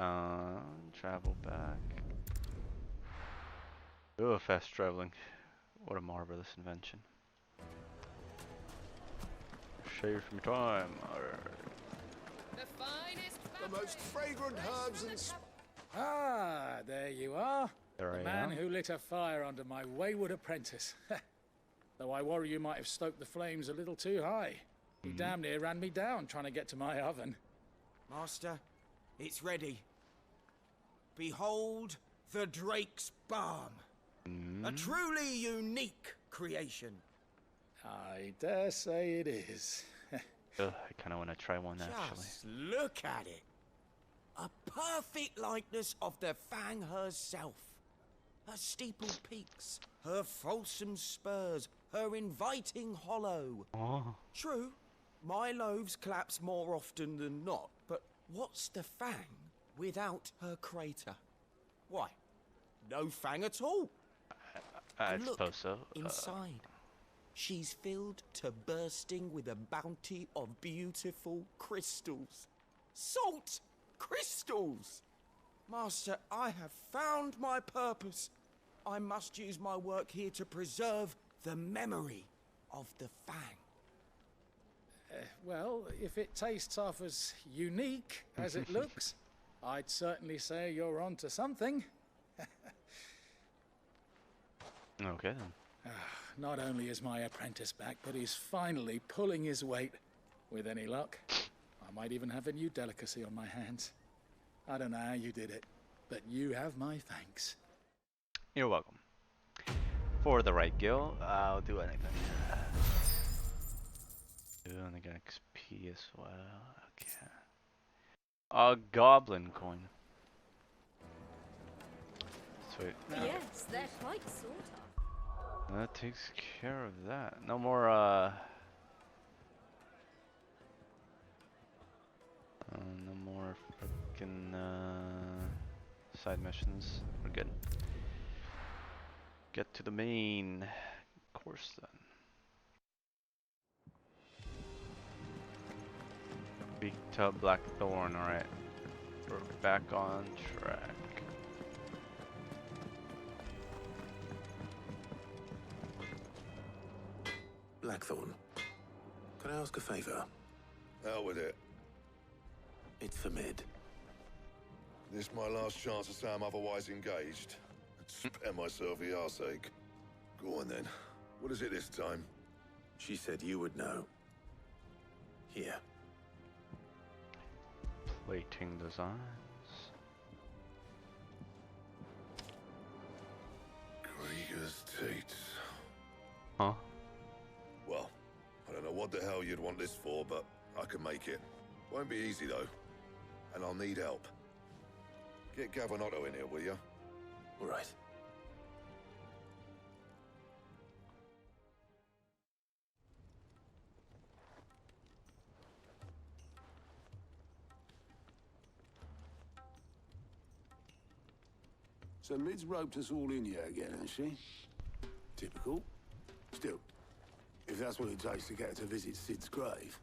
Travel back. Oh, fast traveling. What a marvelous invention. Shave some time. The finest The most fragrant herbs and Ah, there you are. There The I man am. who lit a fire under my wayward apprentice. Though I worry you might have stoked the flames a little too high. He damn near ran me down trying to get to my oven. Master, it's ready. Behold the Drake's Balm. A truly unique creation. I dare say it is. Ugh, I kind of want to try one actually. Just look at it. A perfect likeness of the Fang herself. Her steepled peaks, her fulsome spurs, her inviting hollow. Oh, True, my loaves collapse more often than not, but what's the Fang without her crater? Why, no Fang at all. I Look suppose so. inside. She's filled to bursting with a bounty of beautiful crystals. Salt crystals! Master, I have found my purpose. I must use my work here to preserve the memory of the Fang. Well, if it tastes half as unique as it looks, I'd certainly say you're onto something. Okay then. Not only is my apprentice back, but he's finally pulling his weight. With any luck, I might even have a new delicacy on my hands. I don't know how you did it, but you have my thanks. You're welcome. For the right guild, I'll do anything. And I get XP as well. Okay. A goblin coin. Sweet. Yes, they're quite sort of. That takes care of that. No more no more frickin' side missions. We're good. Get to the main course then. Big Tub Blackthorn, alright. We're back on track. Blackthorn, can I ask a favor? Out with it. It's for Mid. This my last chance to say I'm otherwise engaged. Spare myself the arseache. Go on then. What is it this time? She said you would know. Here. Plating designs. Krieger's Tates. Huh? Well, I don't know what the hell you'd want this for, but I can make it. Won't be easy though. And I'll need help. Get Gavin Otto in here, will you? All right. So Mid's roped us all in here again, has she? Typical. Still, if that's what it takes to get her to visit Sid's grave,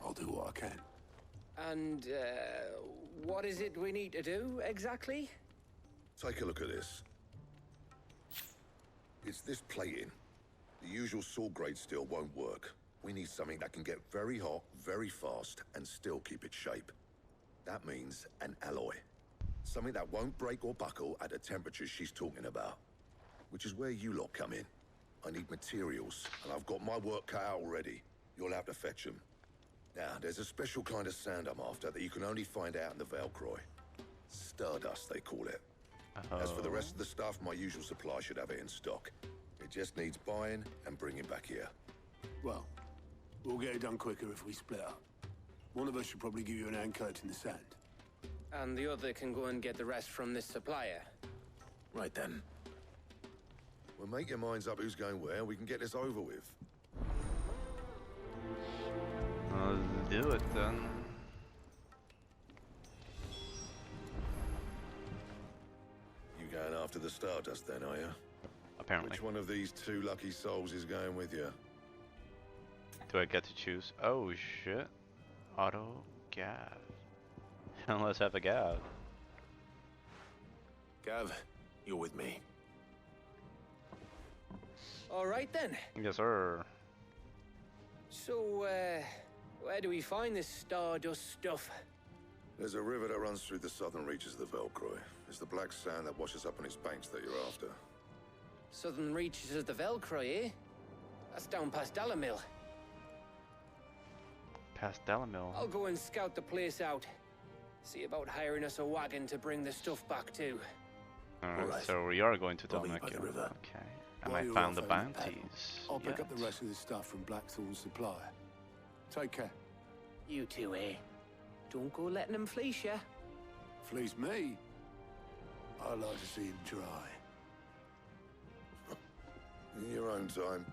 I'll do what I can. And, what is it we need to do, exactly? Take a look at this. It's this plating. The usual sword grade steel won't work. We need something that can get very hot, very fast, and still keep its shape. That means an alloy. Something that won't break or buckle at the temperatures she's talking about. Which is where you lot come in. I need materials, and I've got my work cut out already. You'll have to fetch them. Now, there's a special kind of sand I'm after that you can only find out in the Valcroy. Stardust, they call it. As for the rest of the stuff, my usual supply should have it in stock. It just needs buying and bringing back here. Well, we'll get it done quicker if we split up. One of us should probably give you an hand coat in the sand. And the other can go and get the rest from this supplier. Right then. Well, make your minds up who's going where, and we can get this over with. Let's do it then. You going after the Stardust then, are you? Apparently. Which one of these two lucky souls is going with you? Do I get to choose? Oh shit. Auto Gav. Let's have a Gav. Gav, you're with me. All right then. Yes, sir. So, where do we find this Stardust stuff? There's a river that runs through the southern reaches of the Velcroy. It's the black sand that washes up on its banks that you're after. Southern reaches of the Velcroy, eh? That's down past Dalamil. Past Dalamil. I'll go and scout the place out. See about hiring us a wagon to bring the stuff back to. Alright, Alright. so we are going to I'll meet you by Dalmecchio. the river. Okay. And While I you're found the off over the bounties. I'll pick up the yet. rest of the stuff from Blackthorn's supply. Take care. You two, eh? Don't go letting them fleece ya. Fleece me? I'd like to see him try. In your own time.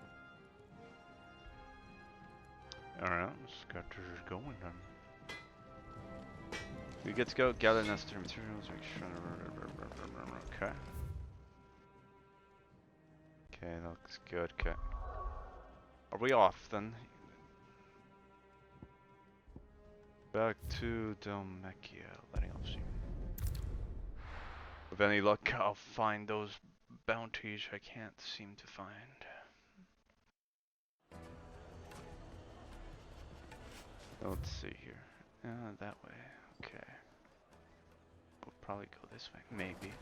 Alright, let's get this going then. We get to go gather necessary materials, make sure. Okay. Okay, that looks good. Okay. Are we off then? Back to Dalmecchio, letting off soon. With any luck, I'll find those bounties I can't seem to find. Let's see here. That way. Okay. We'll probably go this way. Maybe.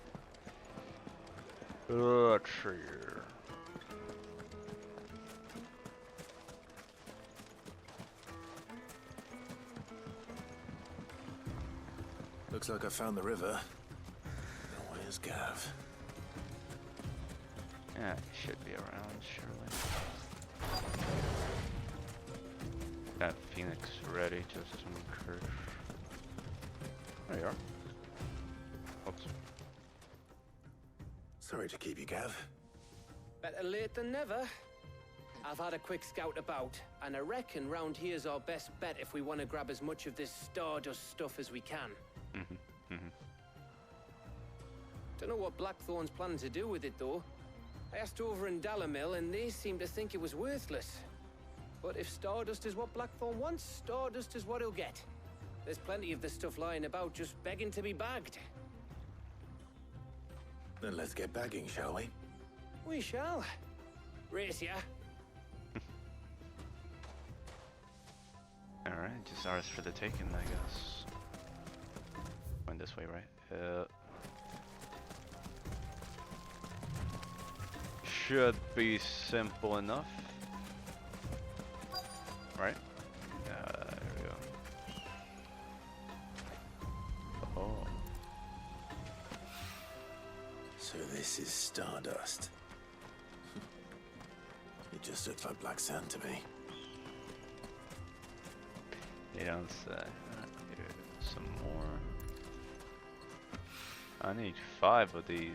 Let's see here. Looks like I found the river. Now where's Gav? Yeah, he should be around, surely. Got Phoenix ready just in case. There you are. Oops. Sorry to keep you, Gav. Better late than never. I've had a quick scout about, and I reckon round here's our best bet if we want to grab as much of this Stardust stuff as we can. Don't know what Blackthorn's planning to do with it, though. I asked over in Dalamil, and they seem to think it was worthless. But if Stardust is what Blackthorn wants, Stardust is what he'll get. There's plenty of this stuff lying about, just begging to be bagged. Then let's get bagging, shall we? We shall. Race ya. Alright, just ours for the taking, I guess. Going this way, right? Should be simple enough. Right? There we go. Oh. So this is Stardust. It just looks like black sand to me. You don't say. Here, some more. I need 5 of these.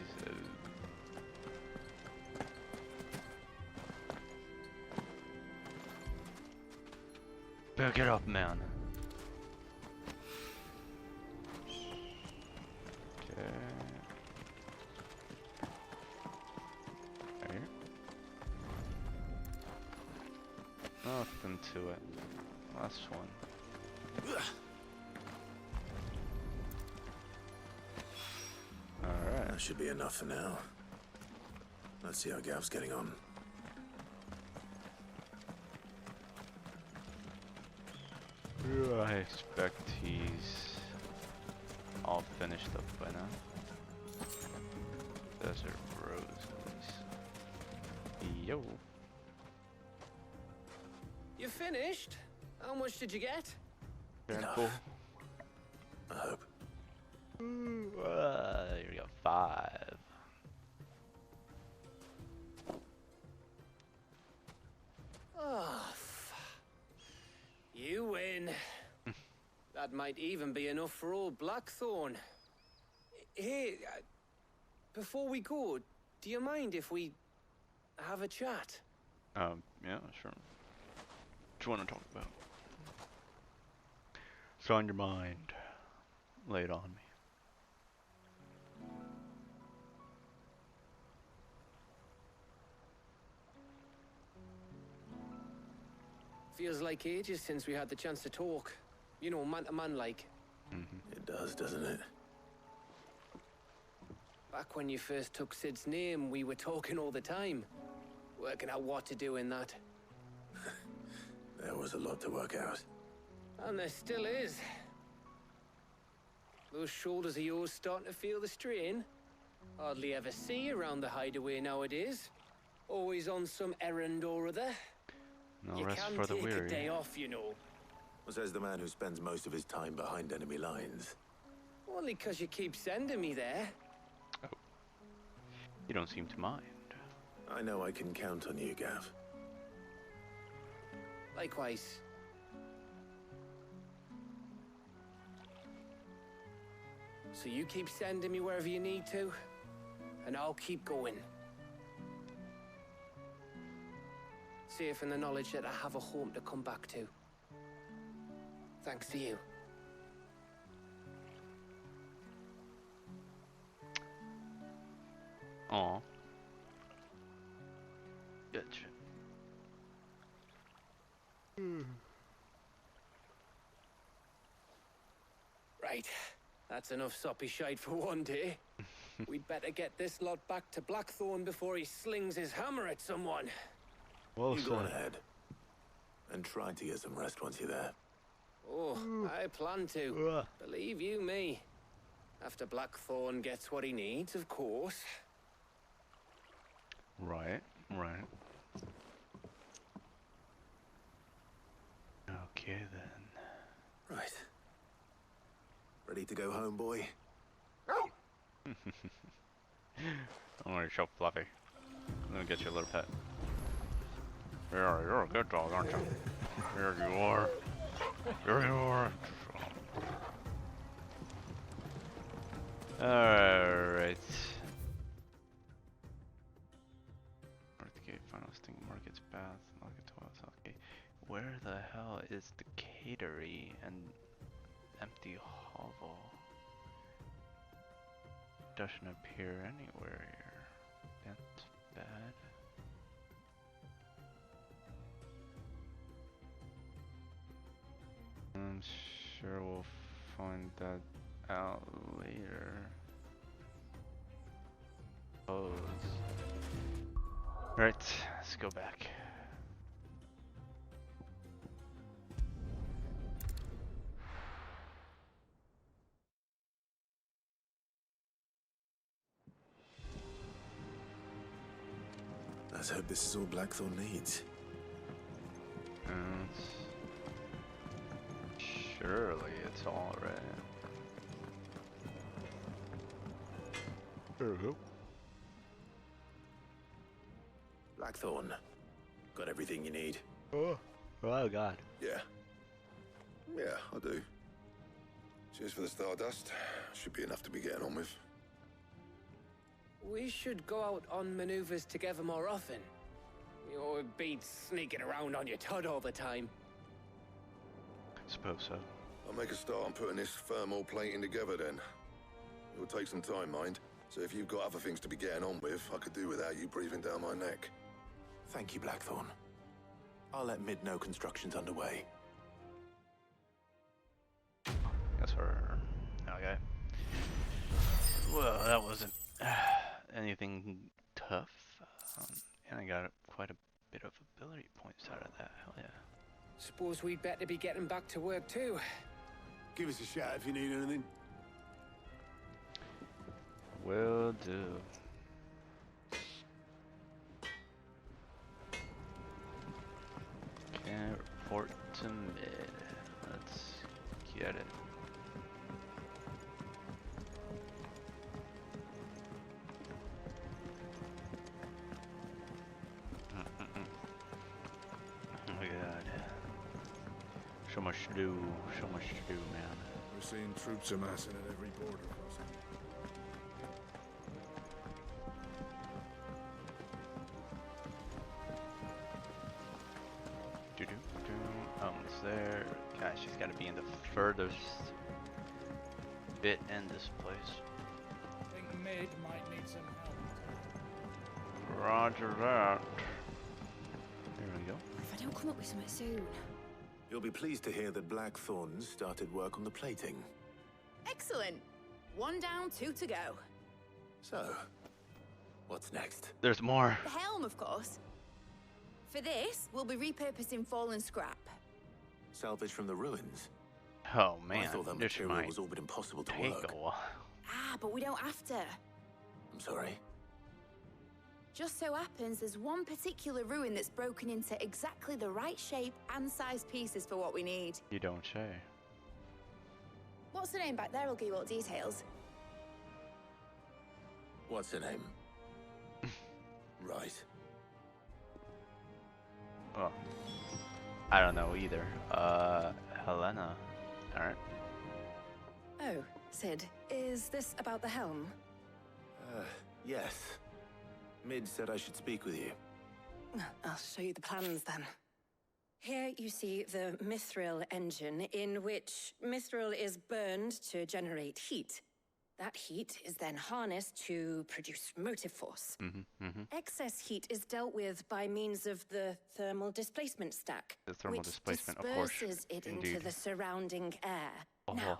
Pick it up, man. Okay. Right. Nothing to it. Last one. Alright. That should be enough for now. Let's see how Gav's getting on. I expect he's all finished up by now. Desert roses. Yo. You finished? How much did you get? Very cool. I hope. Here we go. 5. Oh, you win. That might even be enough for old Blackthorn. Hey, before we go, do you mind if we have a chat? Yeah, sure. What do you want to talk about? What's on your mind? Lay it on me. Feels like ages since we had the chance to talk. You know, man to man like. It does, doesn't it? Back when you first took Sid's name, we were talking all the time. Working out what to do in that. There was a lot to work out. And there still is. Those shoulders of yours starting to feel the strain? Hardly ever see you around the hideaway nowadays. Always on some errand or other. No You rest can for the take a weary. day off, you know. Says the man who spends most of his time behind enemy lines. Only 'cause you keep sending me there. You don't seem to mind. I know I can count on you, Gav. Likewise. So you keep sending me wherever you need to, and I'll keep going. Safe in the knowledge that I have a home to come back to. Thanks to you. Aw. Gotcha. Right. That's enough soppy shite for one day. We'd better get this lot back to Blackthorn before he slings his hammer at someone. Well You go on said. ahead. And try to get some rest once you're there. Oh, I plan to. Believe you me. After Blackthorn gets what he needs, of course. Right, right. Okay then. Right. Ready to go home, boy? I'm gonna show Fluffy. I'm gonna get you a little pet. Yeah, you're a good dog, aren't you? Here you are. Here you are. Alright. Northgate, final sting, Market's Bath, Market 12, Southgate. Where the hell is the catery and empty hovel? Doesn't appear anywhere here. That's bad. I'm sure we'll find that out later. Right, let's go back. Let's hope this is all Blackthorn needs. And surely it's all right. There we go. Blackthorn, got everything you need? Oh God. Yeah. Yeah, I do. Cheers for the Stardust. Should be enough to be getting on with. We should go out on maneuvers together more often. You know, it beats sneaking around on your Todd all the time. Suppose so. I'll make a start on putting this thermal plating together then. It'll take some time, mind. So if you've got other things to be getting on with, I could do without you breathing down my neck. Thank you, Blackthorn. I'll let Mid know construction's underway. Yes, sir. Okay. Well, that wasn't anything tough. And I got quite a bit of ability points out of that. Hell yeah. Suppose we'd better be getting back to work too. Give us a shout if you need anything. Will do. Okay, report to mid. Let's get it. Oh my god. So much to do, man. We're seeing troops amassing at every border crossing. It's there. Gosh, she's got to be in the furthest bit in this place. I think Mid might need some help. Roger that. There we go. If I don't come up with something soon. You'll be pleased to hear that Blackthorn's started work on the plating. Excellent. 1 down, 2 to go. So, what's next? There's more. The helm, of course. For this, we'll be repurposing fallen scrap. Salvage from the ruins? Oh I man, thought that this material might was all but impossible to take work. a while. Ah, but we don't have to. I'm sorry. Just so happens there's one particular ruin that's broken into exactly the right shape and size pieces for what we need. You don't say. What's the name back there? I'll give you all details. What's her name? Right. Oh, I don't know either. Helena. All right. Oh, Sid, is this about the helm? Yes. Mid said I should speak with you. I'll show you the plans then. Here you see the Mithril engine, in which Mithril is burned to generate heat. That heat is then harnessed to produce motive force. Excess heat is dealt with by means of the thermal displacement stack, The thermal which displacement, of course. disperses it into Indeed. the surrounding air. Oh. Now,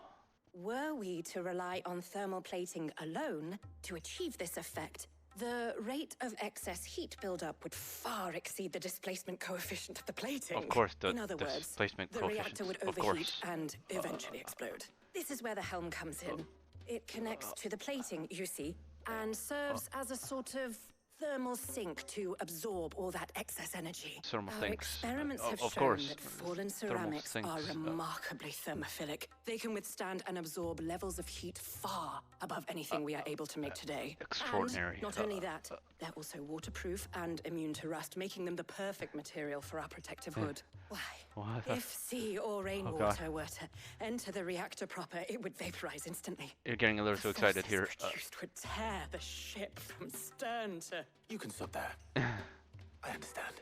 were we to rely on thermal plating alone to achieve this effect, the rate of excess heat buildup would far exceed the displacement coefficient of the plating. Of course, the In other words, displacement the coefficient. reactor would Of overheat course. and eventually explode. This is where the helm comes in. It connects to the plating, you see, and serves as a sort of thermal sink to absorb all that excess energy. Thermal Our sinks. experiments have Of shown course. that fallen Thermal ceramics are sinks, remarkably thermophilic. They can withstand and absorb levels of heat far above anything we are able to make today. extraordinary. And not only that, they're also waterproof and immune to rust, making them the perfect material for our protective hood. Why? What? If sea or rainwater were to enter the reactor proper, it would vaporize instantly. You're getting a little too The excited forces here. produced would tear the ship from stern to... You can stop there. I understand.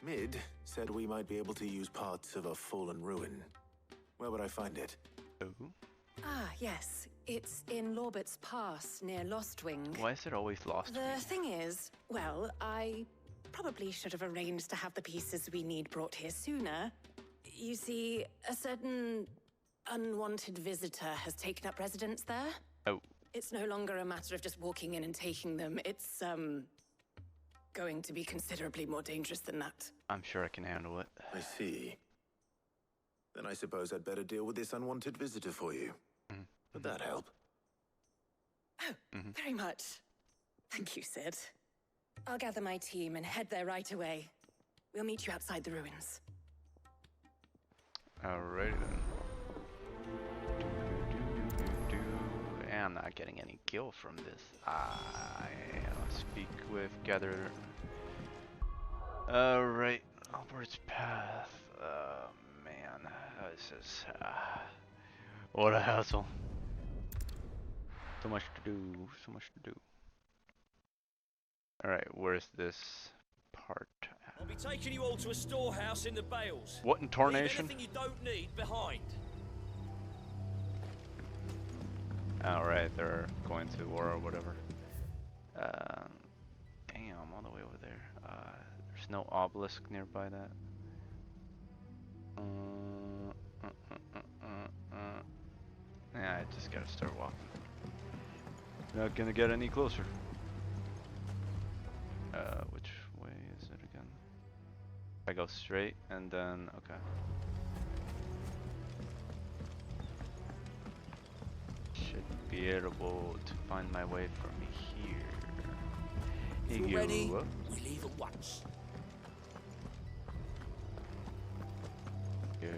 Mid said we might be able to use parts of a fallen ruin. Where would I find it? Ooh. Ah, yes. It's in Lorbert's Pass, near Lostwing. Why is it always lost? The thing is, well, I probably should have arranged to have the pieces we need brought here sooner. You see, a certain unwanted visitor has taken up residence there. Oh. It's no longer a matter of just walking in and taking them. It's, going to be considerably more dangerous than that. I'm sure I can handle it. I see. Then I suppose I'd better deal with this unwanted visitor for you. Would that help? Oh, very much. Thank you, Sid. I'll gather my team and head there right away. We'll meet you outside the ruins. Alrighty then. I'm not getting any gil from this. I speak with gather. Alright, Albert's path. Man, this is what a hassle. So much to do. So much to do. Alright, where's this part? I'll be taking you all to a storehouse in the Bales. What in Leave tarnation? anything you don't need behind. Alright, they're going to war or whatever. Damn, all the way over there. There's no obelisk nearby that. Yeah, I just gotta start walking. Not gonna get any closer. Which way is it again? I go straight and then, okay. Should be able to find my way from here. If you're ready, we leave at once. Go here.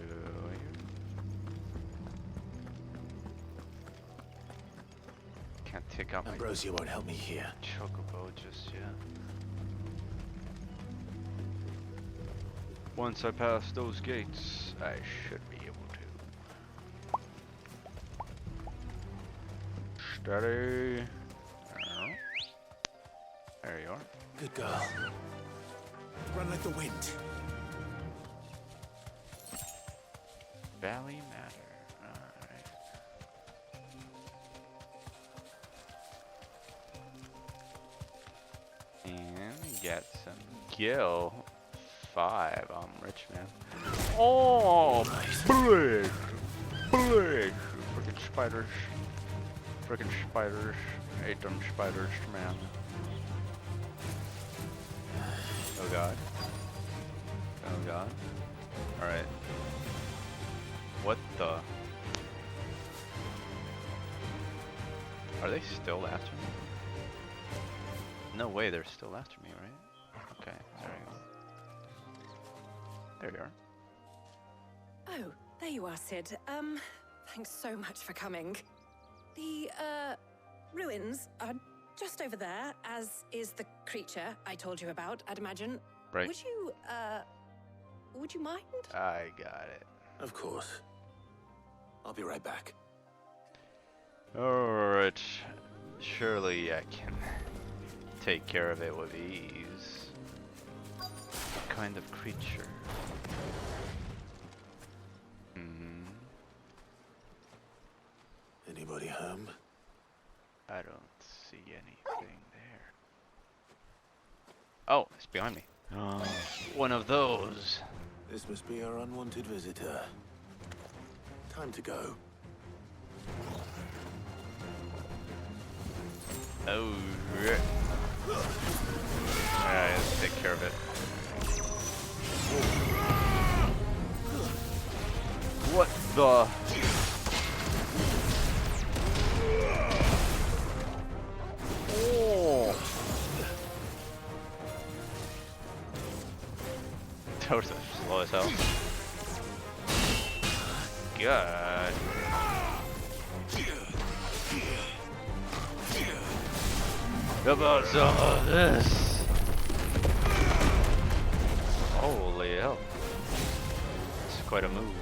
Can't take out my Ambrosia won't help me here. chocobo just yet. Once I pass those gates, I should be able to. Steady. There you are. Good girl. Run like the wind. Valley Matter. Alright. And get some gil. 5. I'm rich, man. Oh, blish! Blish! Freaking spiders. Freaking spiders. I hate them spiders, man. Oh god. Oh god. Alright. What the? Are they still after me? No way they're still after me, right? Okay, there we go. There you are. Oh, there you are, Sid. Thanks so much for coming. The, ruins are just over there, as is the creature I told you about, I'd imagine. Right. Would you mind? I got it. Of course. I'll be right back. Alright. Surely I can take care of it with ease. What kind of creature? Anybody home? I don't see anything there. Oh, it's behind me. One of those. This must be our unwanted visitor. Time to go. Oh, shit. Alright, let's take care of it. What the? Oh. Those are slow as hell. God. How about some of this? Holy hell. It's quite a move.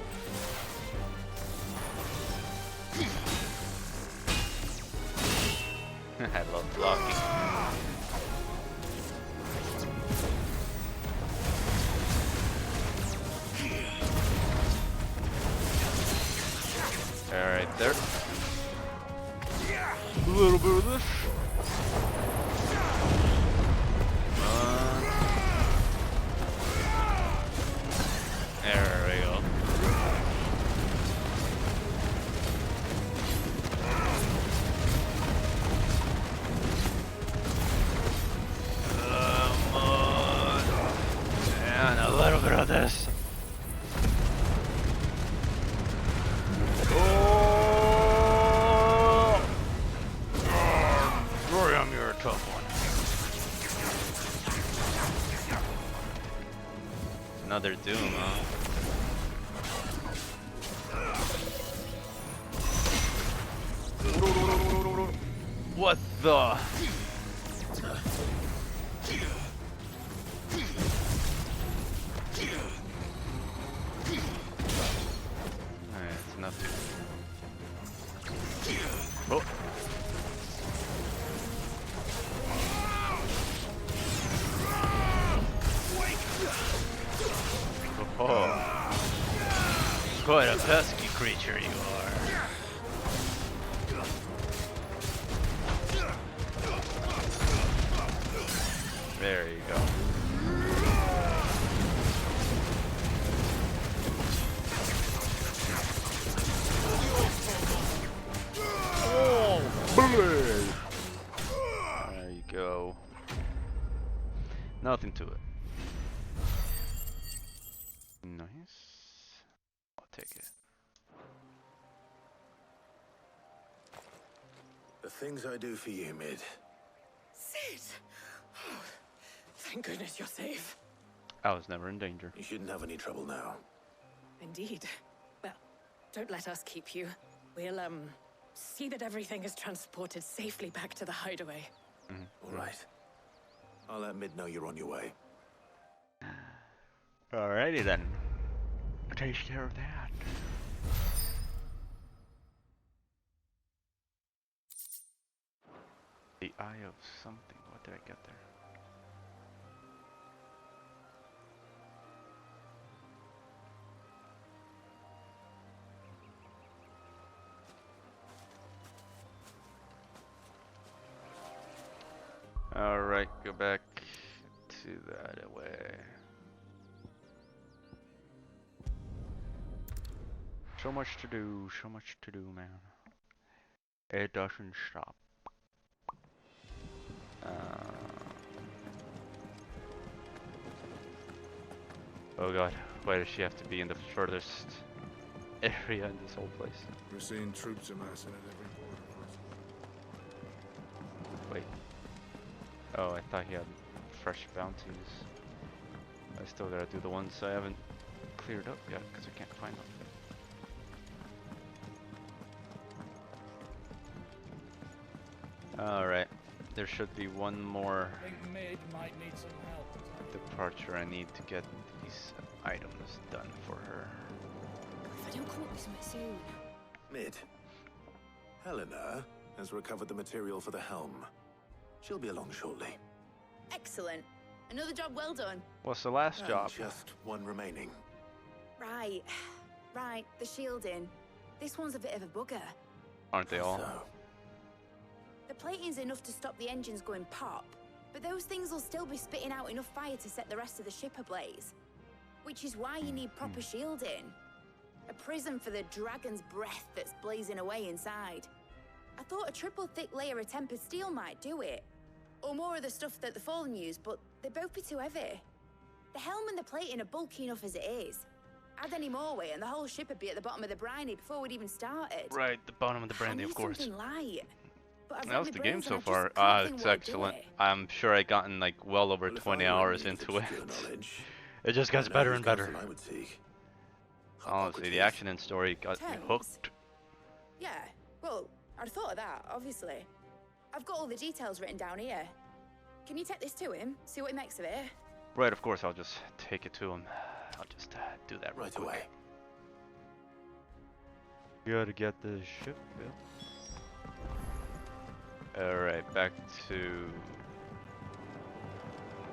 I love blocking. Alright, there. A little bit of this. There we go. Come on. And a little bit of this. Oh! Graham, you're a tough one. Another Doom, huh? What the? Alright, it's nothing. Oh. Oh. Quite a pesky creature you are. There you go. Oh, there you go. Nothing to it. Nice. I'll take it. The things I do for you, Mid. Sid! Oh, thank goodness you're safe. I was never in danger. You shouldn't have any trouble now. Indeed. Well, don't let us keep you. We'll, see that everything is transported safely back to the hideaway. All right. I'll let Mid know you're on your way. Alrighty then. Take care of that. The eye of something. What did I get there? Alright, go back to that way. So much to do, man. It doesn't stop. Oh god, why does she have to be in the furthest area in this whole place? We're seeing troops amassing at every border crossing. Wait. Oh, I thought he had fresh bounties. I still gotta do the ones I haven't cleared up yet because I can't find them. Alright, there should be one more I think Mid might need some help. departure I need to get these items done for her. If I don't come up with something soon. Mid. Helena has recovered the material for the helm. She'll be along shortly. Excellent. Another job well done. What's the last And job? just one remaining. Right. Right, the shielding. This one's a bit of a bugger. Aren't they all? So, The plating's enough to stop the engines going pop, but those things will still be spitting out enough fire to set the rest of the ship ablaze. Which is why you need proper shielding. A prison for the dragon's breath that's blazing away inside. I thought a triple thick layer of tempered steel might do it. Or more of the stuff that the Fallen use, but they'd both be too heavy. The helm and the plating are bulky enough as it is. Add any more weight and the whole ship would be at the bottom of the briny before we'd even started. Right, the bottom of the I brandy, need of course. something light. But I've That was racked the my game brains so and I far. just can't think It's what I'd do excellent. it. I'm sure I gotten like well over well, if 20 I were hours any into it. obscure knowledge, It just I gets know better whose and better. counsel I would seek. Honestly, the Hippocrates. action and story got me Terms? hooked. Yeah, well, I'd have thought of that, obviously. I've got all the details written down here. Can you take this to him? See what he makes of it? Right, of course, I'll just take it to him. I'll just do that real Right quick. away. Gotta get the ship built. Alright, back to...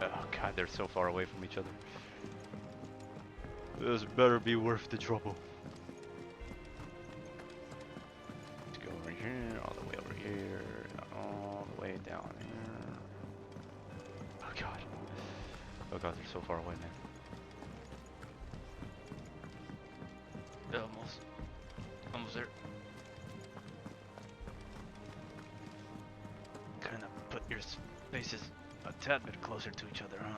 Oh god, they're so far away from each other. This better be worth the trouble. Let's go over here, all the way over here, and all the way down here. Oh god. Oh god, they're so far away, man. Almost there. Kind of put your faces a tad bit closer to each other, huh?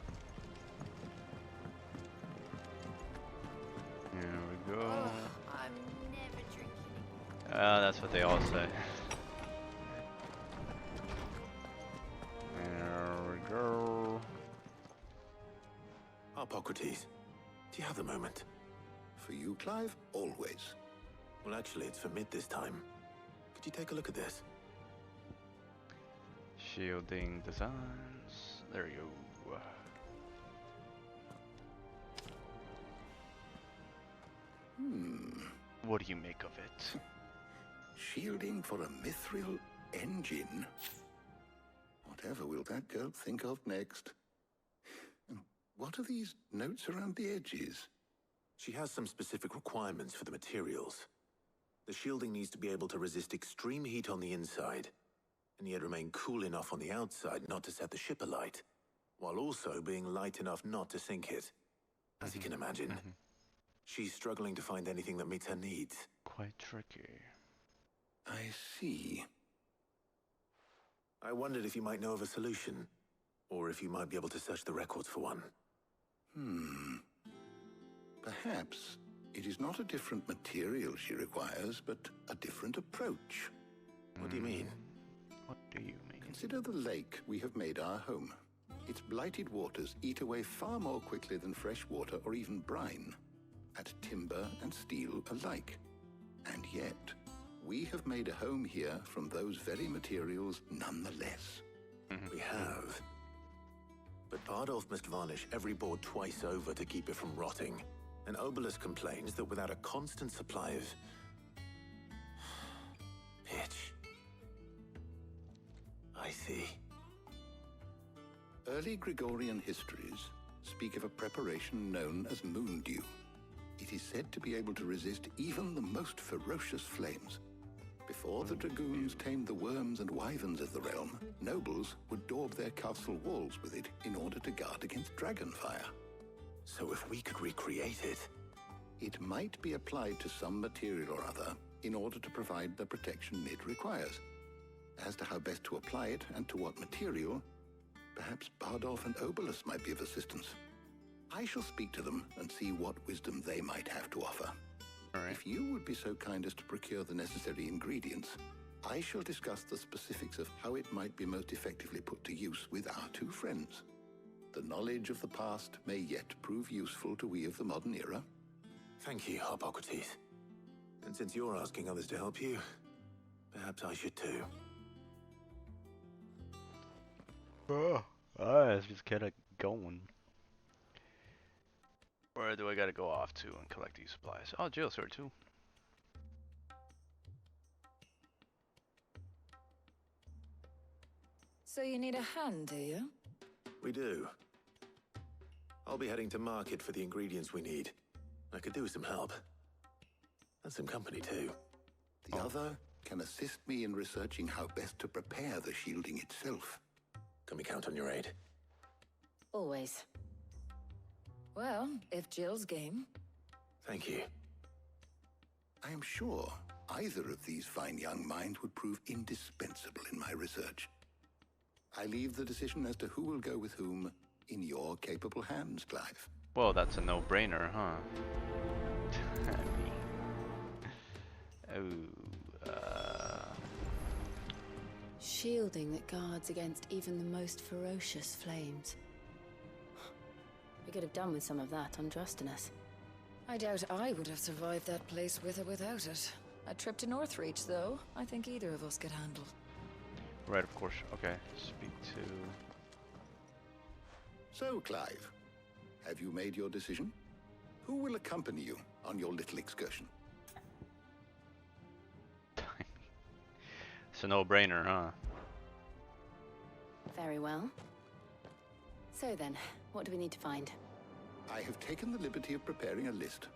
Here we go. I'm never drinking. That's what they all say. There we go. Hippocrates, do you have the moment? For you, Clive, always. Well, actually, it's for Mid this time. Could you take a look at this? Shielding designs. There you go. What do you make of it? Shielding for a mithril engine? Whatever will that girl think of next? And what are these notes around the edges? She has some specific requirements for the materials. The shielding needs to be able to resist extreme heat on the inside, and yet remain cool enough on the outside not to set the ship alight, while also being light enough not to sink it. As you can imagine, she's struggling to find anything that meets her needs. Quite tricky. I see. I wondered if you might know of a solution, or if you might be able to search the records for one. Perhaps it is not a different material she requires, but a different approach. What do you mean? What do you mean? Consider the lake we have made our home. Its blighted waters eat away far more quickly than fresh water or even brine, at timber and steel alike. And yet, we have made a home here from those very materials nonetheless. We have. But Bardolph must varnish every board twice over to keep it from rotting. And Obelus complains that without a constant supply of... pitch. I see. Early Gregorian histories speak of a preparation known as moondew. It is said to be able to resist even the most ferocious flames. Before the dragoons tamed the worms and wyverns of the realm, nobles would daub their castle walls with it in order to guard against dragonfire. So if we could recreate it... It might be applied to some material or other, in order to provide the protection Mid requires. As to how best to apply it and to what material, perhaps Bardolph and Obolus might be of assistance. I shall speak to them and see what wisdom they might have to offer. All right. If you would be so kind as to procure the necessary ingredients, I shall discuss the specifics of how it might be most effectively put to use with our two friends. The knowledge of the past may yet prove useful to we of the modern era. Thank you, Harpocrates. And since you're asking others to help you, perhaps I should too. Let's just get it going. Where do I gotta go off to and collect these supplies? Oh, jail sword too. So you need a hand, do you? We do. I'll be heading to market for the ingredients we need. I could do with some help. And some company too. The other can assist me in researching how best to prepare the shielding itself. Can we count on your aid? Always. Well, if Jill's game. Thank you. I am sure either of these fine young minds would prove indispensable in my research. I leave the decision as to who will go with whom in your capable hands, Clive. Well, that's a no-brainer, huh? Shielding that guards against even the most ferocious flames. We could have done with some of that on Drustinus. I doubt I would have survived that place with or without it. A trip to Northreach, though, I think either of us could handle. Right, of course. Okay, speak to... So, Clive, have you made your decision? Who will accompany you on your little excursion? It's a no-brainer, huh? Very well. So then, what do we need to find? I have taken the liberty of preparing a list.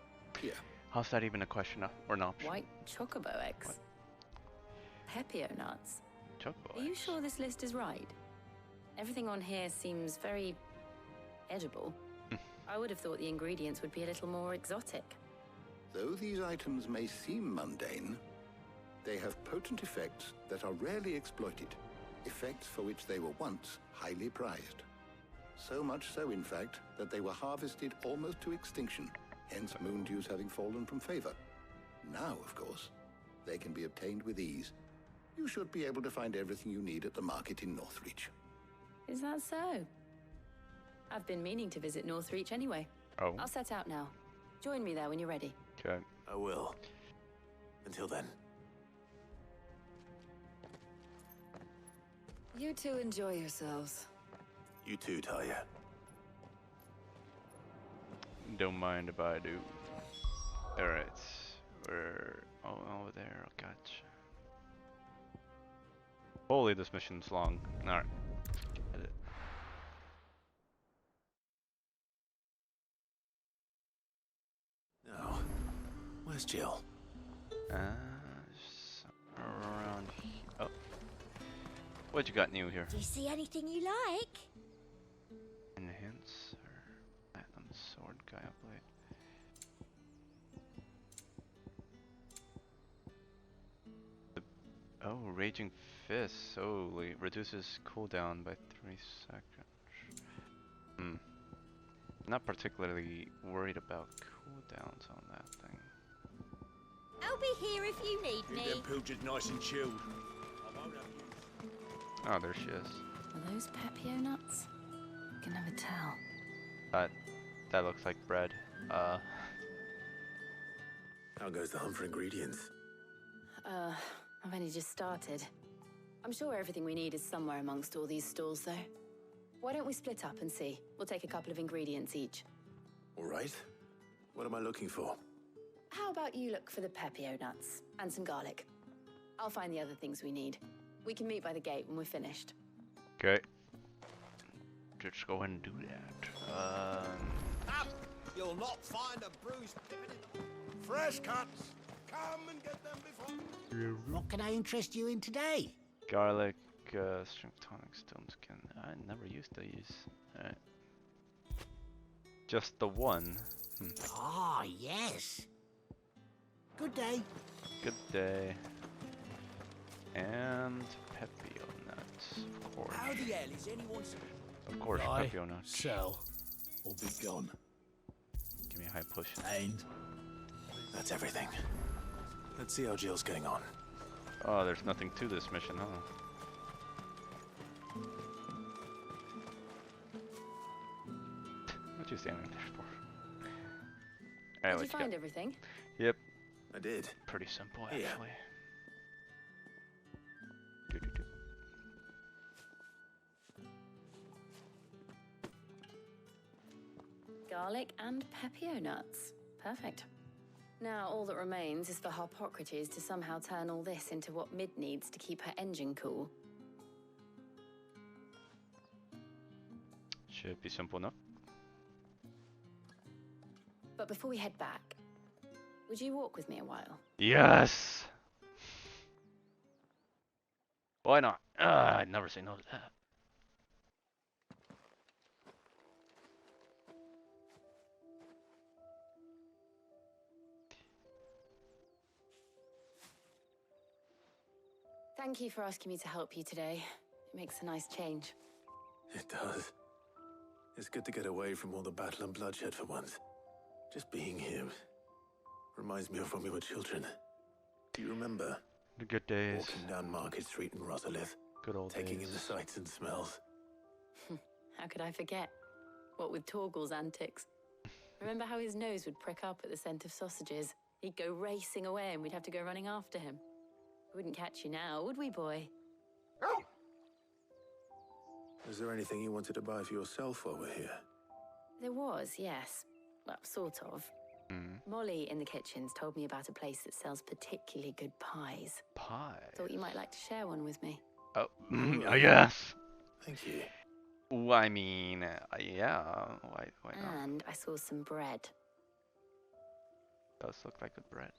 Here. How's that even a question or an option? White chocobo eggs. Pepio nuts. Chocobo Are you eggs. sure this list is right? Everything on here seems very edible. I would have thought the ingredients would be a little more exotic. Though these items may seem mundane, they have potent effects that are rarely exploited, effects for which they were once highly prized. So much so, in fact, that they were harvested almost to extinction, hence moon dews having fallen from favor. Now, of course, they can be obtained with ease. You should be able to find everything you need at the market in Northreach. Is that so? I've been meaning to visit Northreach anyway. Oh. I'll set out now. Join me there when you're ready. Okay. I will. Until then. You two enjoy yourselves. You too, Talia. Don't mind if I do. Alright. We're over there. Oh, gotcha. Holy, this mission's long. Alright. Now, where's Jill? Around here. Oh. What you got new here? Do you see anything you like? Enhance or platinum sword Gaia blade. Oh, raging fist solely reduces cooldown by 3 seconds. Not particularly worried about cooldowns on that thing. I'll be here if you need Keep me. them pilchards nice and chilled. I won't have you. Oh, there she is. Are those Pepio nuts? I can never tell. That looks like bread. How goes the hunt for ingredients? I've only just started. I'm sure everything we need is somewhere amongst all these stalls, though. Why don't we split up and see? We'll take a couple of ingredients each. All right. What am I looking for? How about you look for the Pepio nuts and some garlic? I'll find the other things we need. We can meet by the gate when we're finished. Okay. Just go ahead and do that. You'll not find a bruised pippin. Fresh cuts. Come and get them before. What can I interest you in today? Garlic, strength tonic, stone skin. I never used these. Alright. Just the one. Ah, yes. Good day. Good day. And Pepio nuts, of course. How the hell is anyone... Of course, Buy, Pepio nuts. sell, or be gone. Give me a high push. And That's everything. Let's see how Jill's getting on. Oh, there's nothing to this mission, huh? What you standing there for? Alright, Did you find everything? Yep. I did. Pretty simple, Yeah. actually. Doo-doo-doo. Garlic and Pepio nuts. Perfect. Now all that remains is for Harpocrates to somehow turn all this into what Mid needs to keep her engine cool. Should be simple enough. But before we head back, would you walk with me a while? Yes! Why not? I'd never say no to that. Thank you for asking me to help you today. It makes a nice change. It does. It's good to get away from all the battle and bloodshed for once. Just being here reminds me of when we were children. Do you remember? The good days. Walking down Market Street in Rosalith. Good old taking days. in the sights and smells. How could I forget? What with Torgal's antics. Remember how his nose would prick up at the scent of sausages? He'd go racing away and we'd have to go running after him. We wouldn't catch you now, would we, boy? Is there anything you wanted to buy for yourself while we're here? There was, yes. Well, sort of. Molly in the kitchens told me about a place that sells particularly good pies. Pie? Thought you might like to share one with me. Oh, yes. Thank you. Well, I mean, yeah. Why not? And I saw some bread. Does look like good bread.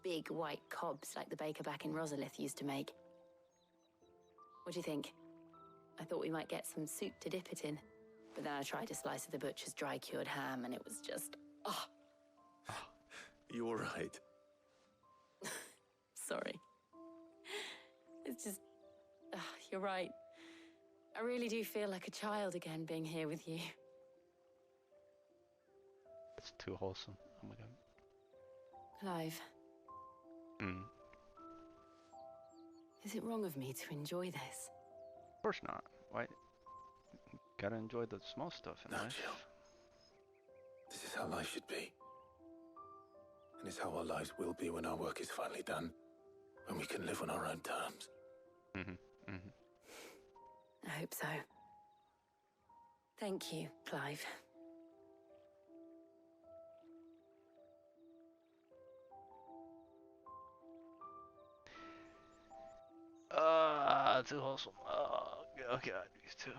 Big white cobs like the baker back in Rosalith used to make. What do you think? I thought we might get some soup to dip it in. But then I tried a slice of the butcher's dry-cured ham and it was just... oh, You're right. sorry. It's just... you're right. I really do feel like a child again being here with you. It's too wholesome. Oh my god. Clive, is it wrong of me to enjoy this? Of course not. Why? Gotta enjoy the small stuff in No, life. Jill. This is how life should be. And it's how our lives will be when our work is finally done. When we can live on our own terms. I hope so. Thank you, Clive. Too wholesome. Oh god, these two.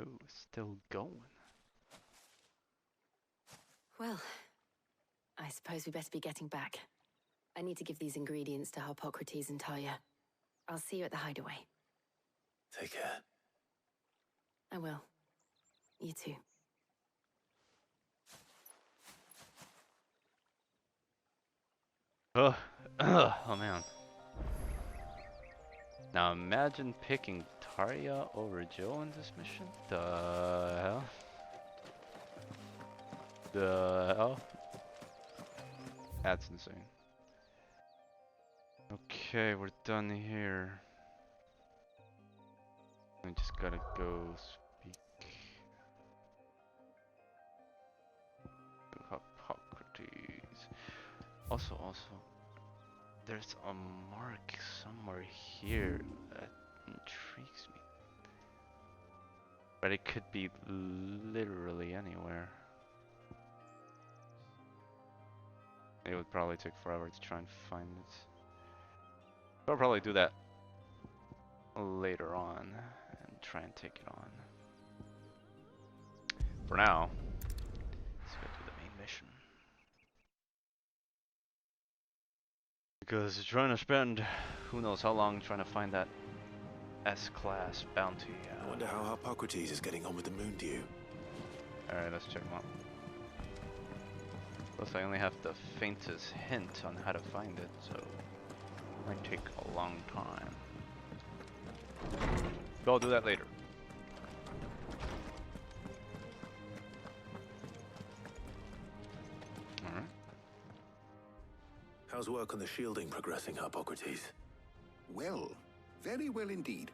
Ooh, still going. Well, I suppose we better be getting back. I need to give these ingredients to Harpocrates and Talia. I'll see you at the hideaway. Take care. I will. You too. Oh man. Now imagine picking Talia over Jill in this mission. The hell? The hell? That's insane. Okay, we're done here. I just gotta go speak to Harpocrates. Also, there's a mark somewhere here that intrigues me. But it could be literally anywhere. It would probably take forever to try and find it. I'll probably do that later on and try and take it on. For now, let's go to the main mission. Because trying to spend who knows how long trying to find that S-class bounty. I wonder how Harpocrates is getting on with the Moon Dew. Alright, let's check them out. Plus I only have the faintest hint on how to find it, so it might take a long time. But I'll do that later. Alright. How's work on the shielding progressing, Hippocrates? Well, very well indeed.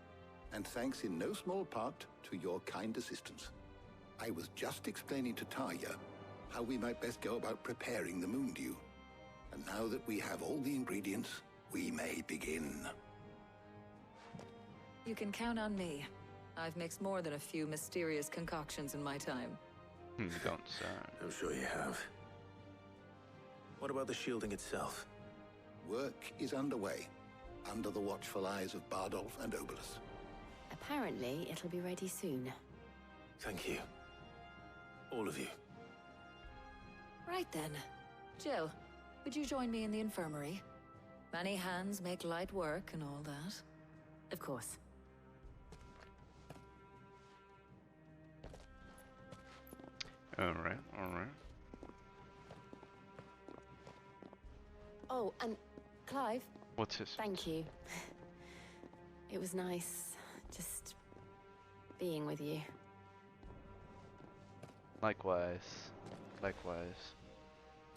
And thanks in no small part to your kind assistance. I was just explaining to Tarja how we might best go about preparing the moon dew. And now that we have all the ingredients, we may begin. You can count on me. I've mixed more than a few mysterious concoctions in my time. Don't say. I'm sure you have. What about the shielding itself? Work is underway, under the watchful eyes of Bardolph and Obolus. Apparently, it'll be ready soon. Thank you. All of you. Right then. Jill, would you join me in the infirmary? Many hands make light work and all that. Of course. Alright, alright. Oh, and Clive. What's this? Thank you. It was nice, just being with you. Likewise. Likewise.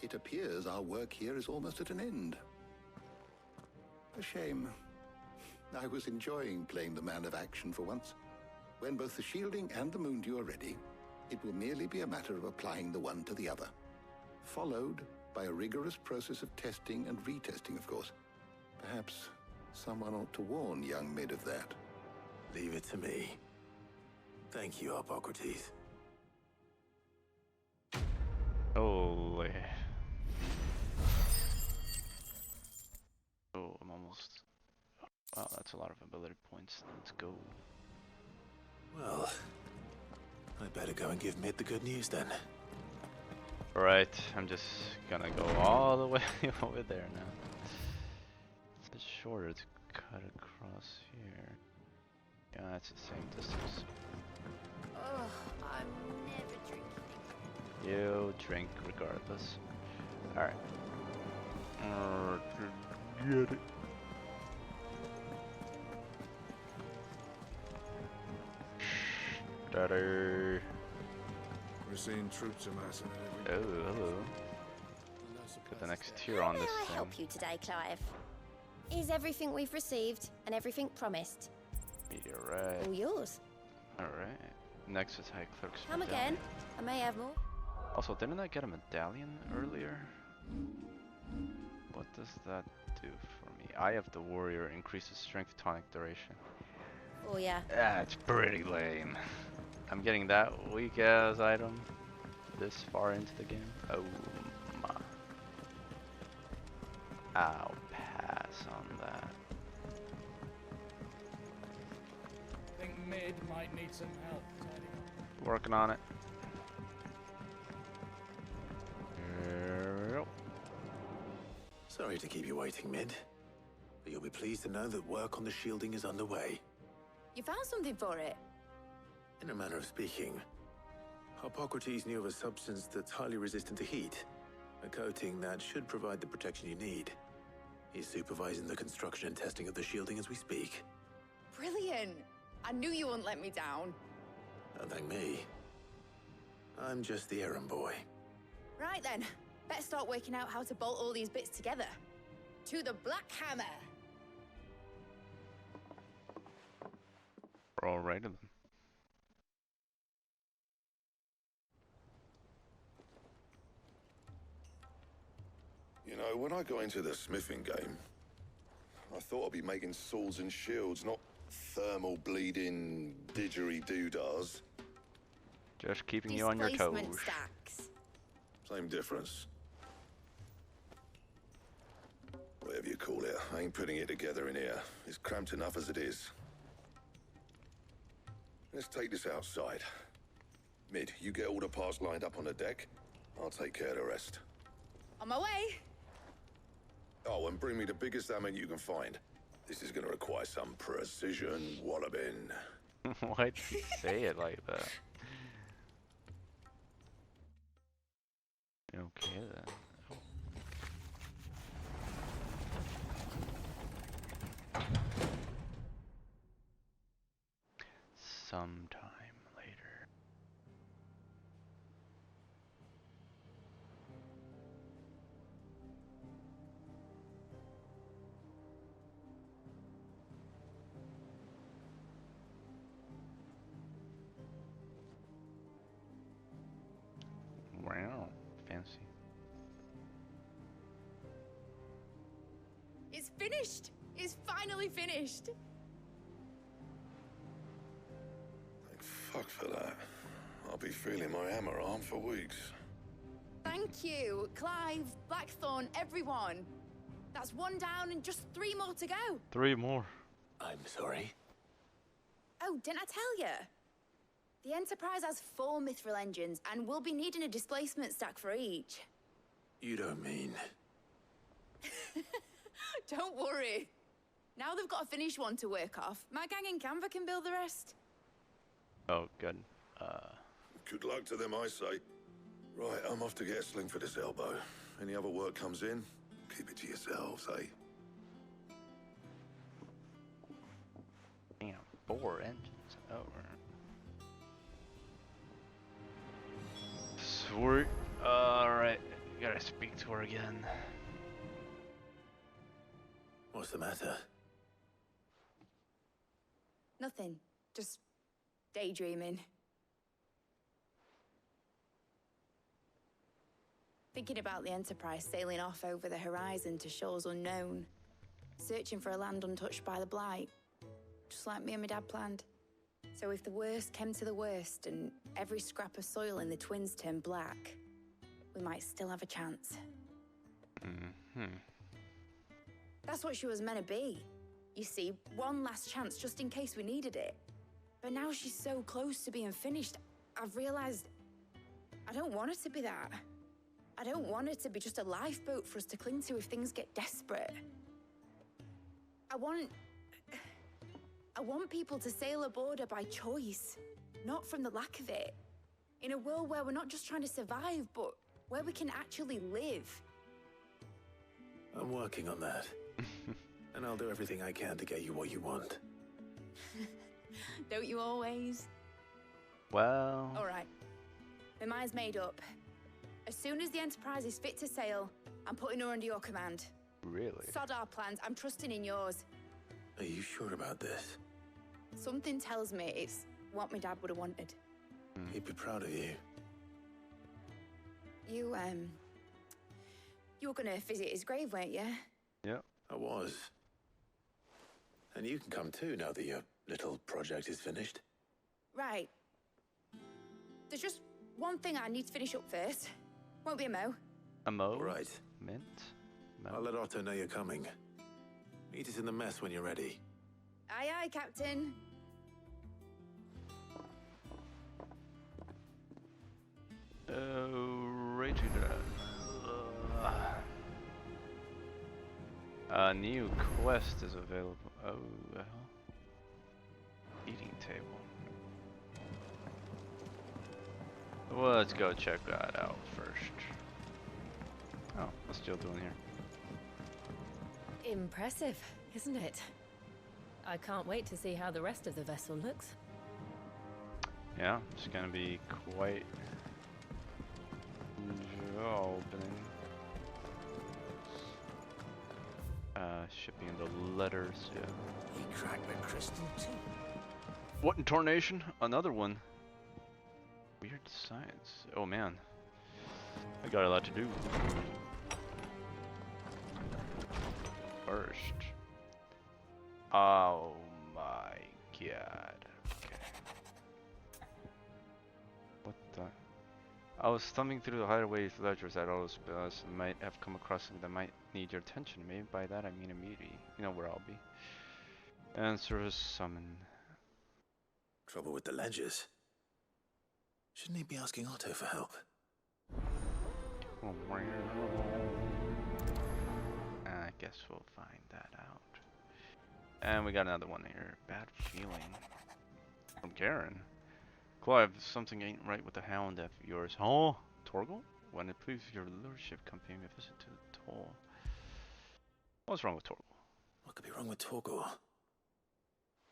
It appears our work here is almost at an end. A shame. I was enjoying playing the man of action for once. When both the shielding and the moon dew are ready, it will merely be a matter of applying the one to the other. Followed by a rigorous process of testing and retesting, of course. Perhaps someone ought to warn young Mid of that. Leave it to me. Thank you, Hippocrates. Holy. Oh, I'm almost... Wow, that's a lot of ability points. Let's go. Well, I better go and give Mid the good news then. Alright, I'm just gonna go all the way over there now. It's a bit shorter to cut across here. Yeah, it's the same distance. Oh, I'm never drinking. You drink regardless. Alright. Get it. Stutter. We're seeing troops amassing at every... Oh, hello. Got the next tier on this How may I thing. help you today, Clive? Is everything we've received and everything promised? Meteorite. All yours. Alright. Next is High Clerk's Come medallion. again. I may have more. Also, didn't I get a medallion earlier? What does that do for me? Eye of the Warrior increases strength tonic duration. Oh yeah. That's pretty lame. I'm getting that weak ass item this far into the game. Oh my. I'll pass on that. I think Mid might need some help tidying up. Working on it. Yep. Sorry to keep you waiting, Mid. But you'll be pleased to know that work on the shielding is underway. You found something for it? In a manner of speaking, Hippocrates knew of a substance that's highly resistant to heat. A coating that should provide the protection you need. He's supervising the construction and testing of the shielding as we speak. Brilliant! I knew you wouldn't let me down. Don't thank me. I'm just the errand boy. Right then, better start working out how to bolt all these bits together. To the Black Hammer! We're all right of them. You know, when I got into the smithing game, I thought I'd be making swords and shields, not thermal bleeding didgeridoo-dahs. Just keeping you on your toes. Displacement stacks. Same difference. Whatever you call it, I ain't putting it together in here. It's cramped enough as it is. Let's take this outside. Mid, you get all the parts lined up on the deck. I'll take care of the rest. On my way! Oh, and bring me the biggest hammer you can find. This is gonna require some precision walloping. Why'd you say it like that? Okay then. Sometime later. Wow, fancy. It's finished! It's finally finished! Thank fuck for that. I'll be feeling my hammer arm for weeks. Thank you, Clive, Blackthorn, everyone. That's one down and just 3 more to go. 3 more. I'm sorry. Oh, didn't I tell you? The Enterprise has 4 mithril engines, and we'll be needing a displacement stack for each. You don't mean... Don't worry. Now they've got a finished one to work off. My gang in Canva can build the rest. Oh, good. Good luck to them, I say. Right, I'm off to get a sling for this elbow. Any other work comes in, keep it to yourselves, eh? Damn, 4 engines. Oh, sweet. Alright, gotta speak to her again. What's the matter? Nothing. Just daydreaming. Thinking about the Enterprise sailing off over the horizon to shores unknown, searching for a land untouched by the Blight, just like me and my dad planned. So if the worst came to the worst and every scrap of soil in the Twins turned black, we might still have a chance. That's what she was meant to be. You see, one last chance just in case we needed it. But now she's so close to being finished, I've realized I don't want it to be that. I don't want it to be just a lifeboat for us to cling to if things get desperate. I want people to sail aboard her by choice, not from the lack of it. In a world where we're not just trying to survive, but where we can actually live. I'm working on that. And I'll do everything I can to get you what you want. Don't you always? Well... All right. My mind's made up. As soon as the Enterprise is fit to sail, I'm putting her under your command. Really? Sod our plans. I'm trusting in yours. Are you sure about this? Something tells me it's what my dad would have wanted. He'd be proud of you. You were gonna visit his grave, weren't you? Yeah. I was. And you can come too now that your little project is finished. Right. There's just one thing I need to finish up first. Won't be a mo. A mo? Right. Mint? Mo? I'll let Otto know you're coming. Meet us in the mess when you're ready. Aye, aye, Captain. Righty then. A new quest is available. Oh, the hell. Eating table. Well, let's go check that out first. Oh, what's Jill doing here? Impressive, isn't it? I can't wait to see how the rest of the vessel looks. Yeah, it's gonna be quite opening. Shipping the letters, yeah. He cracked the crystal too. What in tarnation? Another one. Weird science. Oh man. I got a lot to do. First. Oh my god. Okay. What the? I was thumbing through the hideaway ledgers that all spells might have come across something that might need your attention. Maybe by that I mean immediately. You know where I'll be. Answer is summon. Trouble with the ledgers? Shouldn't he be asking Otto for help? I guess we'll find that out. And we got another one here. Bad feeling. From Garen. Clive, something ain't right with the hound of yours. Huh? Torgal? When it pleases your lordship, come pay me a visit to the toll. What's wrong with Torgal? What could be wrong with Torgal?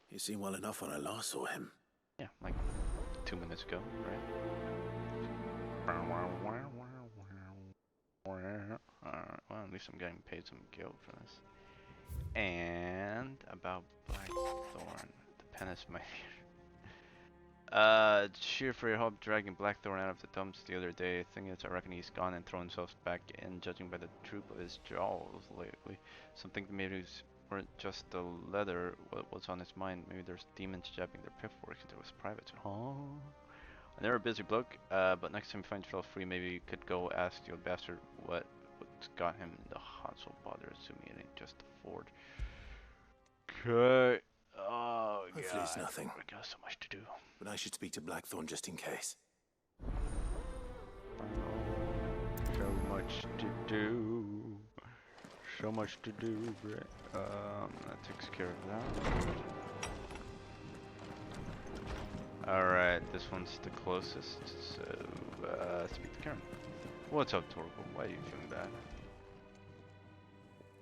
He seemed well enough when I last saw him. Yeah, like 2 minutes ago, right? Alright, well, at least I'm getting paid some guild for this. And about Blackthorn, the penance my cheer for your help dragging Blackthorn out of the dumps the other day. Thing is, I reckon he's gone and thrown himself back in, judging by the droop of his jaws lately. Something that maybe weren't just the leather what was on his mind. Maybe there's demons jabbing their pipforks into his privates. Huh? I never a busy bloke, but next time you find yourself free, maybe you could go ask the old bastard what's got him in the hot so bother, assuming it ain't just the Ford. Okay. Oh, Hopefully God. it's nothing. We got so much to do. But I should speak to Blackthorn just in case. So much to do. So much to do, Brett. That takes care of that. Alright, this one's the closest, so speak to Karen. What's up, Torgal? Why are you feeling bad?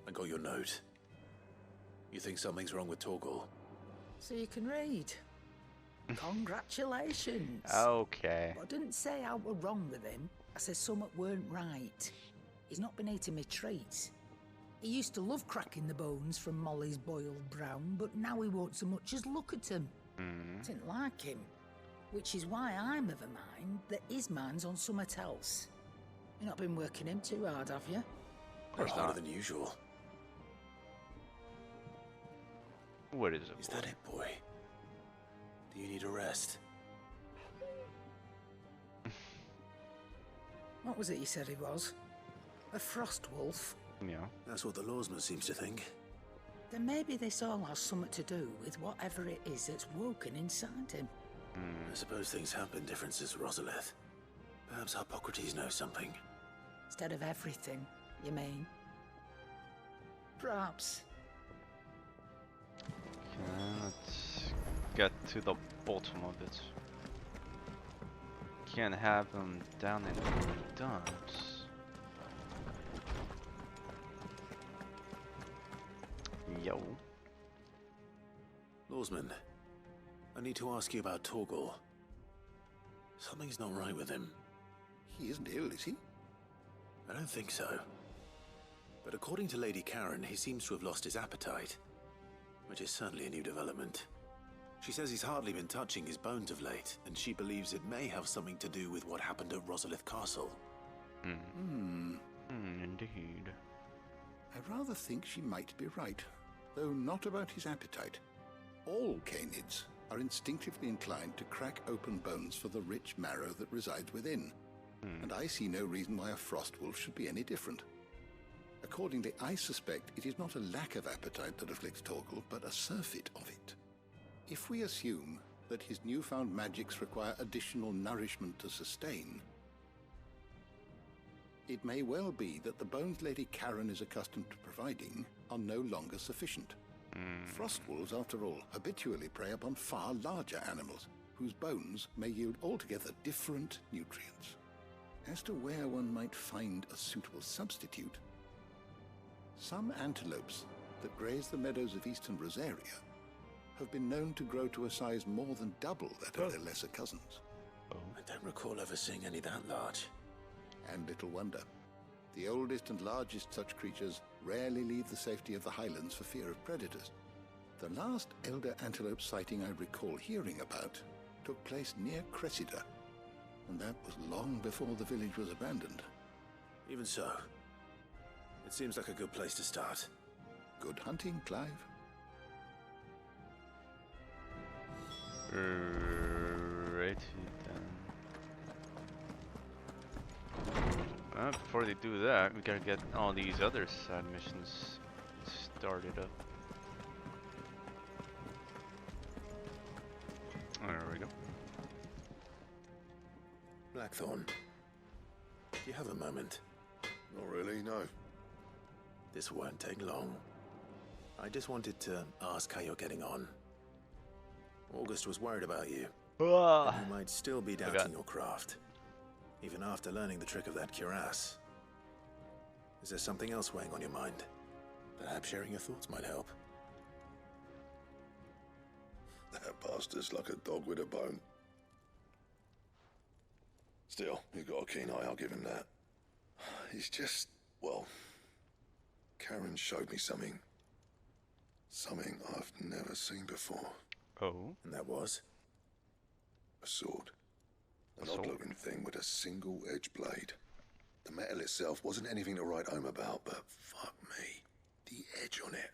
I got your note. You think something's wrong with Torgal? So you can read. Congratulations. Okay. But I didn't say I were wrong with him. I said something weren't right. He's not been eating me treats. He used to love cracking the bones from Molly's boiled brown, but now he won't so much as look at them. Didn't like him. Which is why I'm of a mind that his mind's on something else. You've not been working him too hard, have you? Harder than usual. What is it, Is that it, boy? Do you need a rest? What was it you said he was? A frost wolf? Yeah. That's what the lawsman seems to think. Then maybe this all has something to do with whatever it is that's woken inside him. I suppose things have been different since Rosalith. Perhaps Hippocrates knows something. Instead of everything, you mean? Perhaps. Okay, let's get to the bottom of it. Can't have them down in the dumps. Yo. Lawsman, I need to ask you about Torgal. Something's not right with him. He isn't ill, is he? I don't think so. But according to Lady Karen, he seems to have lost his appetite, which is certainly a new development. She says he's hardly been touching his bones of late, and she believes it may have something to do with what happened at Rosalith Castle. Indeed. I rather think she might be right, though not about his appetite. All canids are instinctively inclined to crack open bones for the rich marrow that resides within, and I see no reason why a frost wolf should be any different. Accordingly, I suspect it is not a lack of appetite that afflicts Torgal, but a surfeit of it. If we assume that his newfound magics require additional nourishment to sustain, it may well be that the bones Lady Karen is accustomed to providing are no longer sufficient. Frost wolves, after all, habitually prey upon far larger animals, whose bones may yield altogether different nutrients. As to where one might find a suitable substitute, some antelopes that graze the meadows of eastern Rosaria have been known to grow to a size more than double that of their lesser cousins. I don't recall ever seeing any that large. And little wonder. The oldest and largest such creatures rarely leave the safety of the highlands for fear of predators. The last elder antelope sighting I recall hearing about took place near Cressida, and that was long before the village was abandoned. Even so, it seems like a good place to start. Good hunting, Clive. Righty then. Before they do that, we gotta get all these other side missions started up. There we go. Blackthorn, do you have a moment? Not really, no. This won't take long. I just wanted to ask how you're getting on. August was worried about you. You might still be doubting your craft. even after learning the trick of that cuirass. Is there something else weighing on your mind? Perhaps sharing your thoughts might help. That bastard's like a dog with a bone. Still, he's got a keen eye, I'll give him that. He's just, well, Karen showed me something. Something I've never seen before. Oh? And that was? A sword. An A sword? odd-looking thing with a single-edged blade. The metal itself wasn't anything to write home about, but fuck me, the edge on it.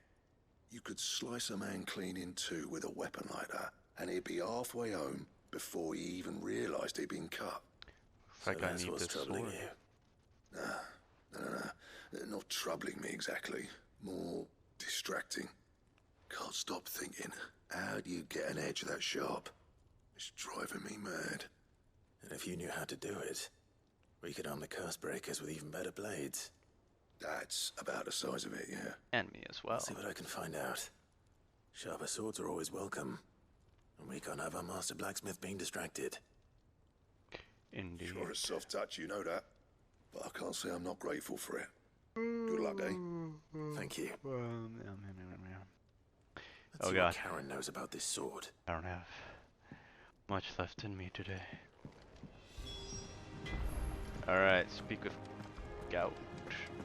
You could slice a man clean in two with a weapon like that, and he'd be halfway home before he even realised he'd been cut. Looks like I need this sword. Nah. Not troubling me exactly. More distracting. Can't stop thinking, how do you get an edge that sharp? It's driving me mad. And if you knew how to do it, we could arm the curse breakers with even better blades. That's about the size of it, yeah. And me as well. I'll see what I can find out. Sharper swords are always welcome. And we can't have our master blacksmith being distracted. Indeed. Sure, a soft touch, you know that. But I can't say I'm not grateful for it. Good luck, eh? Thank you. Let's Oh see god. what Karen knows about this sword. I don't have much left in me today. Alright, speak with Gout.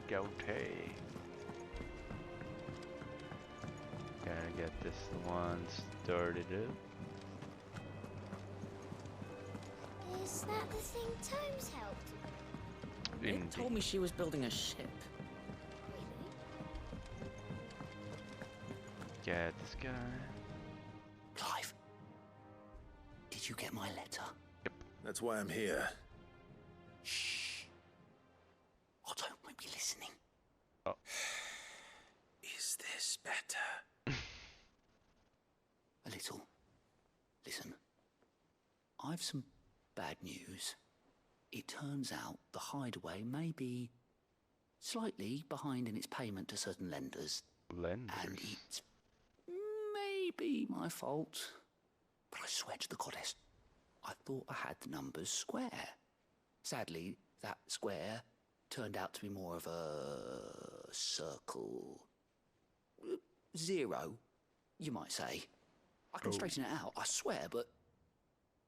Goute. Gotta get this one started up. Is that the thing Tomes helped? It told me she was building a ship. Get this guy. Clive, did you get my letter? Yep. That's why I'm here. Shh. Otto might be listening. Oh. Is this better? A little. Listen. I've some bad news. It turns out the Hideaway may be slightly behind in its payment to certain lenders. Lenders? And it's maybe my fault. But I swear to the goddess, I thought I had the numbers square. Sadly, that square turned out to be more of a circle. Zero, you might say. I can straighten it out, I swear, but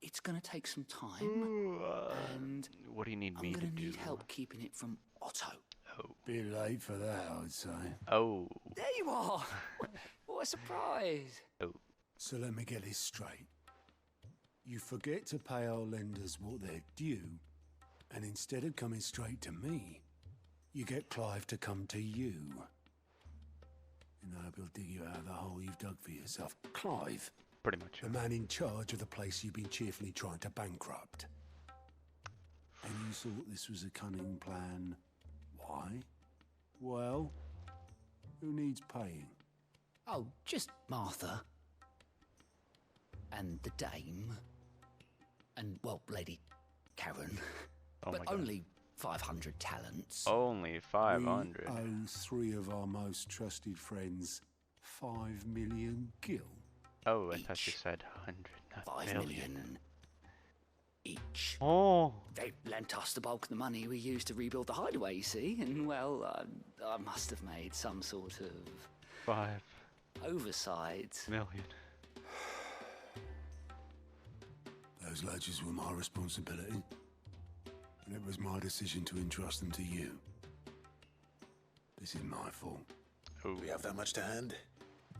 it's gonna take some time. And what do you need me I'm to gonna do? need help keeping it from Otto. Oh. Bit late for that, I'd say. Oh. There you are! What a surprise! Oh. So let me get this straight. You forget to pay our lenders what they're due, and instead of coming straight to me, you get Clive to come to you. And I hope he'll dig you out of the hole you've dug for yourself. Clive? Pretty much. The man in charge of the place you've been cheerfully trying to bankrupt. And you thought this was a cunning plan. Why? Well, who needs paying? Oh, just Martha. And the dame. And, well, Lady Karen. Oh but my God. only 500 talents. Only 500. We owe 3 of our most trusted friends 5 million gil. Oh, I thought you said 100, not 5 million. million each. Oh. They lent us the bulk of the money we used to rebuild the Hideaway, you see, and well, I must have made some sort of 5 oversight. million. Those ledgers were my responsibility, and it was my decision to entrust them to you. This is my fault. Oh. Do we have that much to hand?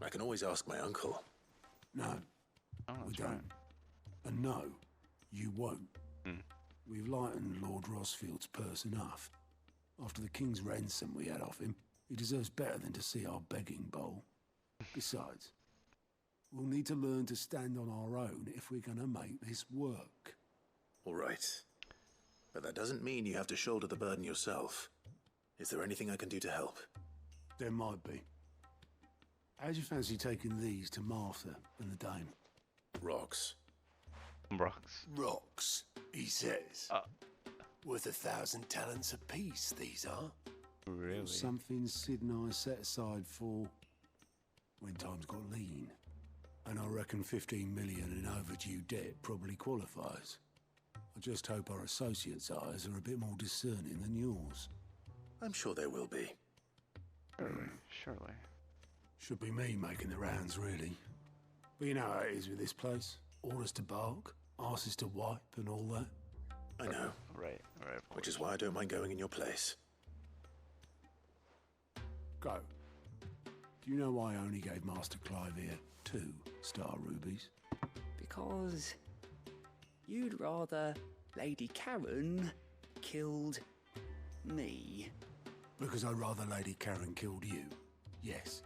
I can always ask my uncle. No, we don't. And no, you won't. We've lightened Lord Rosfield's purse enough. After the king's ransom we had off him, he deserves better than to see our begging bowl. Besides, we'll need to learn to stand on our own if we're gonna make this work. All right. But that doesn't mean you have to shoulder the burden yourself. Is there anything I can do to help? There might be. How'd you fancy taking these to Martha and the dame? Rocks. Rocks. Rocks, he says. Worth 1,000 talents apiece, these are. Really? Something Sid and I set aside for when times got lean. And I reckon 15 million in overdue debt probably qualifies. I just hope our associates' eyes are a bit more discerning than yours. I'm sure they will be. Surely. Should be me making the rounds, really. But you know how it is with this place. Orders to bark, asses to wipe, and all that. I know. Right, Which is why I don't mind going in your place. Go. Do you know why I only gave Master Clive here 2 star rubies? Because you'd rather Lady Karen killed me. Because I'd rather Lady Karen killed you. Yes.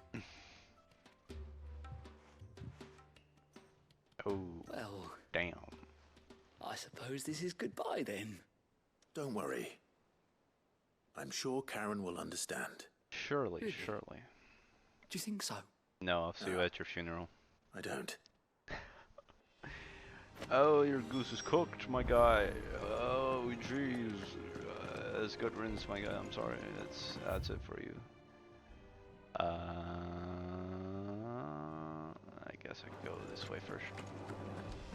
Oh. Well. Damn. I suppose this is goodbye then. Don't worry. I'm sure Karen will understand. Surely, Really? surely. Do you think so? No, I'll see you at your funeral. I don't. Oh, your goose is cooked, my guy. Oh, jeez. It's good riddance, my guy. I'm sorry. That's it for you. I guess I can go this way first.